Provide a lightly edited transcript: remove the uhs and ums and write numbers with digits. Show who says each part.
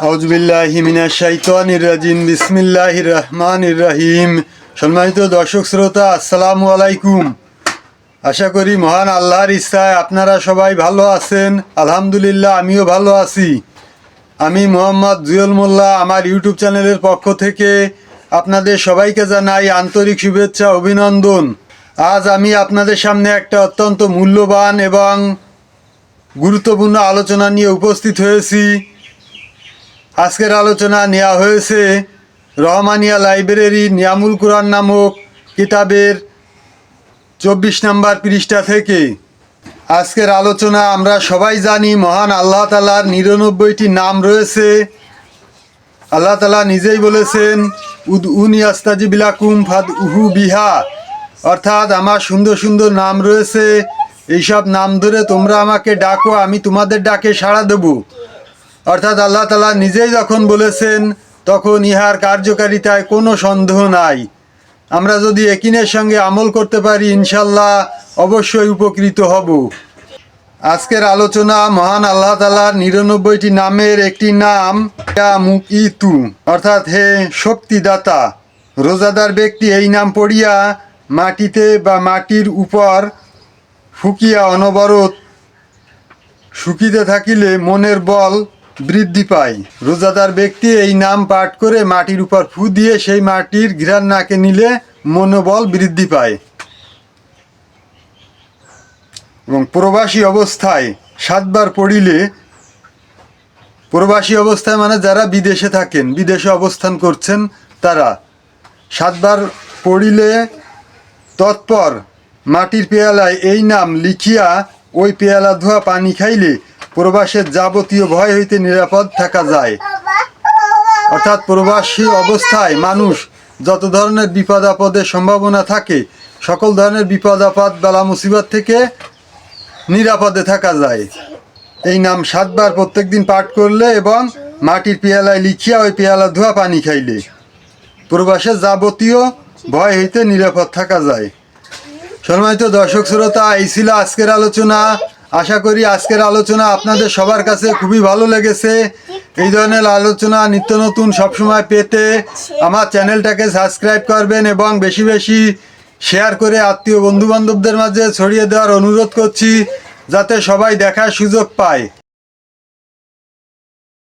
Speaker 1: আউযুবিল্লাহি মিনাশ শাইতানির রাজিম বিসমিল্লাহির রহমানির রহিম। সম্মানিত দর্শক শ্রোতা, আসসালামু আলাইকুম। আশা করি মহান আল্লাহর ইচ্ছায় আপনারা সবাই ভালো আছেন। আলহামদুলিল্লাহ, আমিও ভালো আছি। আমি মোহাম্মদ জুয়েল মোল্লা, আমার ইউটিউব চ্যানেলের পক্ষ থেকে আপনাদের সবাইকে জানাই আন্তরিক শুভেচ্ছা, অভিনন্দন। আজ আমি আপনাদের সামনে একটা অত্যন্ত মূল্যবান এবং গুরুত্বপূর্ণ আলোচনা নিয়ে উপস্থিত হয়েছি। আজকের আলোচনা নেওয়া হয়েছে রহমানিয়া লাইব্রেরি নিয়ামুল কুরআন নামক কিতাবের 24 নম্বর পৃষ্ঠা থেকে। আজকের আলোচনা আমরা সবাই জানি, মহান আল্লাহ তাআলার 99টি নাম রয়েছে। আল্লাহ তাআলা নিজেই বলেছেন, উদউনি আস্তাজিব লাকুম ফাদউহু বিহা, অর্থাৎ আমার সুন্দর সুন্দর নাম রয়েছে, এইসব নাম ধরে তোমরা আমাকে ডাকো, আমি তোমাদের ডাকে সাড়া দেব। অর্থাৎ আল্লাহ তাআলা নিজেই যখন বলেছেন, তখন ইহার কার্যকারিতায় কোনো সন্দেহ নাই। আমরা যদি ইয়াকিনের সঙ্গে আমল করতে পারি, ইনশাল্লাহ অবশ্যই উপকৃত হব। আজকের আলোচনা মহান আল্লাহ তাআলার 99টি নামের একটি নাম ইয়া মুকিতু, অর্থাৎ হে শক্তিদাতা। রোজাদার ব্যক্তি এই নাম পড়িয়া মাটিতে বা মাটির উপর ফুকিয়া অনবরত শুকিতে থাকিলে মনের বল বৃদ্ধি পায়। রোজাদার ব্যক্তি এই নাম পাঠ করে মাটির উপর ফু দিয়ে সেই মাটির ঘ্রাণ নাকে নিলে মনোবল বৃদ্ধি পায়। এবং প্রবাসী অবস্থায় 7 বার পড়িলে, প্রবাসী অবস্থায় মানে যারা বিদেশে থাকেন, বিদেশে অবস্থান করছেন, তারা 7 বার পড়িলে তৎপর মাটির পেয়ালায় এই নাম লিখিয়া ওই পেয়ালা ধোয়া পানি খাইলে প্রবাসের যাবতীয় ভয় হইতে নিরাপদ থাকা যায়। অর্থাৎ প্রবাসী অবস্থায় মানুষ যত ধরনের বিপদ আপদের সম্ভাবনা থাকে, সকল ধরনের বিপদ আপদ বালা মুসিবত থেকে নিরাপদে থাকা যায় এই নাম 7 বার প্রত্যেক দিন পাঠ করলে এবং মাটির পেয়ালায় লিখিয়া ওই পেয়ালা ধোয়া পানি খাইলে প্রবাসের যাবতীয় ভয় হইতে নিরাপদ থাকা যায়। সম্মানিত দর্শক শ্রোতা, এই ছিল আজকের আলোচনা। আশা করি আজকের আলোচনা আপনাদের সবার কাছে খুবই ভালো লেগেছে। এই ধরনের আলোচনা নিত্য নতুন সবসময় পেতে আমার চ্যানেলটাকে সাবস্ক্রাইব করবেন এবং বেশি বেশি শেয়ার করে আত্মীয় বন্ধু বান্ধবদের মাঝে ছড়িয়ে দেওয়ার অনুরোধ করছি, যাতে সবাই দেখার সুযোগ পায়।